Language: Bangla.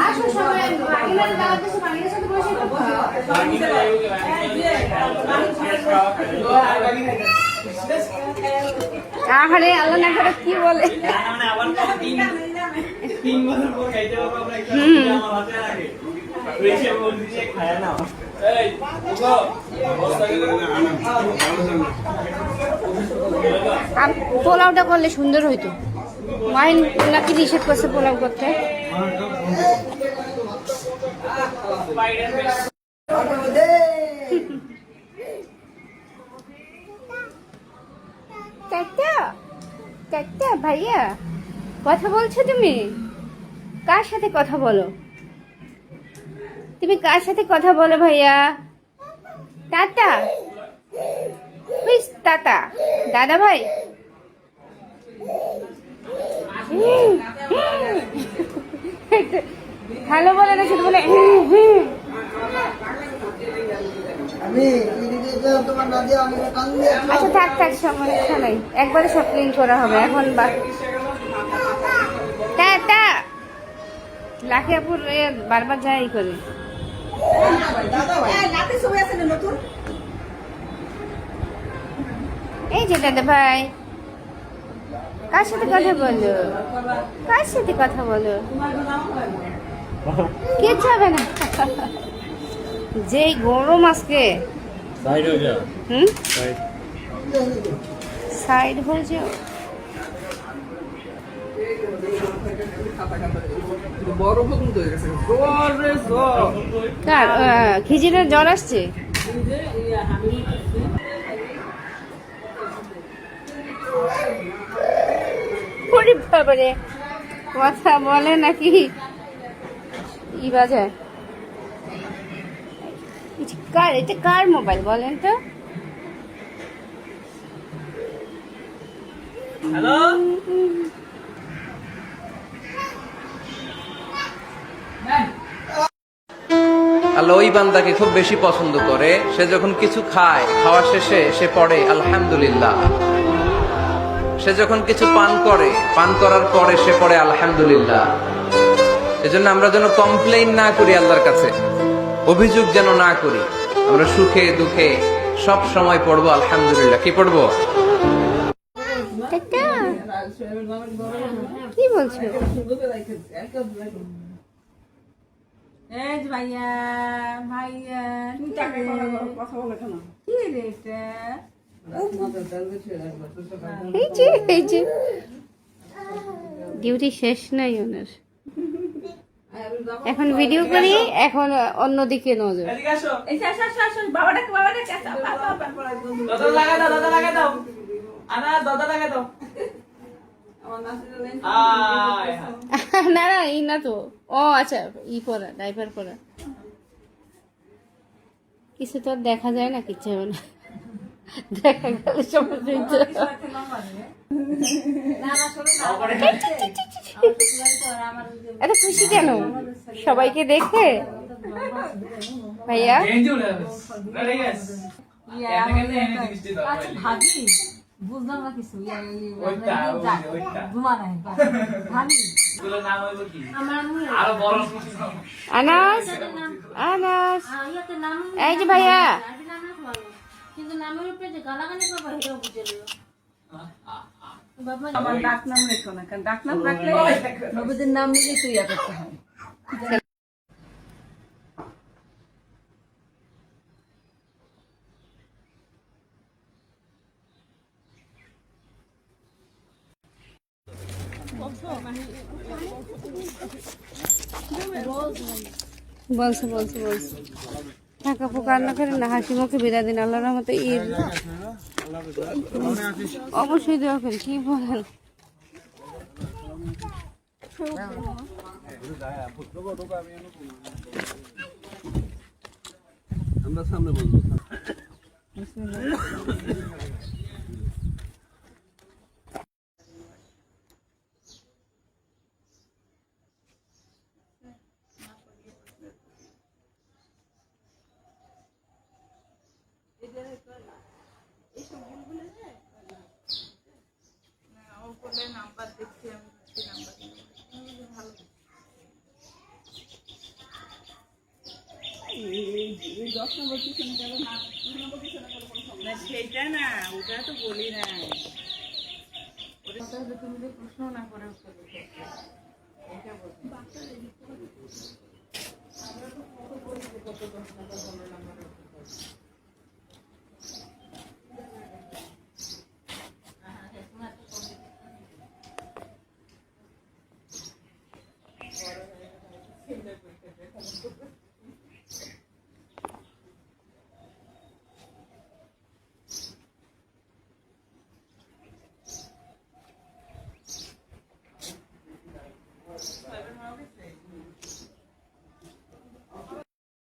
আসো সবাই বাগিনার দাওয়াত দিছে বাগিনার সাথে বসে আহারে আল্লাহ না করে কি বলে পোলাওটা করলে সুন্দর হইতো মাইন নাকি নিষেধ করছে পোলাও করতে ভাইয়া কথা বলছো তুমি কার সাথে কথা বলো তুমি কার সাথে কথা বলো ভাইয়া টাটা টাটা দাদা ভাই হ্যালো বলে না শুধু বলে আচ্ছা থাক থাক সমস্যা নাই একবারে সব ক্লিন করা হবে এখন টাটা লাখিয়াপুর বারবার যাই করে এই যে দাদা ভাই কার সাথে কথা বলো কার সাথে কথা বলো কে যাবে না যে গরম আজকে সাইড হয়ে যাও খিজিরের জ্বর আসছে বাবারে কথা বলে নাকি ই বাজায় কার এটা কার মোবাইল বলেন তো হ্যালো আল্লাহ ওই বান্দাকে খুব বেশি পছন্দ করে সে যখন কিছু খায় খাওয়া শেষে সে পড়ে আলহামদুলিল্লাহ সে যখন কিছু পান করে পান করার পরে সে পড়ে আলহামদুলিল্লাহ এজন্য আমরা যেন কমপ্লেইন না করি আল্লাহর কাছে অভিযোগ যেন না করি আমরা সুখে দুঃখে সব সময় পড়বো আলহামদুলিল্লাহ কি পড়বো কি বলছো ভাইয়া ভাইয়া কথা বলে কেন কি রে এটা এই যে ডিউটি শেষ নাই ওনার এখন ভিডিও করি এখন অন্যদিকে নজর না না ই না তো ও আচ্ছা ই পরা ডাইপার পরা কিছু তো দেখা যায় না কিচ্ছু হবে না দেখা গেলে সমস্যা এত খুশি কেন সবাইকে দেখে ভাইয়া বুঝলাম না কিছু আনাস আনাস এই যে ভাইয়া কিন্তু নামের উপরে যে গালাগালি করবো এটাও বুঝে নিও আমার ডাক নাম রেখো না কারণ ডাক নাম রাখলে নবীদের নাম নিলে তুই ইয়া করতে হয় বলছে বলছে বলছে টাকা পোকা রান্না করে না হাসি মুখে বিদায় দিন আল্লাহর রহমতে ঈদ অবশ্যই দেওয়া করি কি বলেন আমরা সামনে বলবো নাম্বার দেখছি আমি ভালো 10 নম্বর পিছনে গেল না 2 নম্বর পিছনে গেল কোনো সমস্যা না সেইটা না ওটা তো বলি নাই ওটা হলে তুমি যে প্রশ্ন না করে উত্তর দিতে এটা বলছি আমরা তো কত 10 নম্বর 15 নম্বরের উত্তর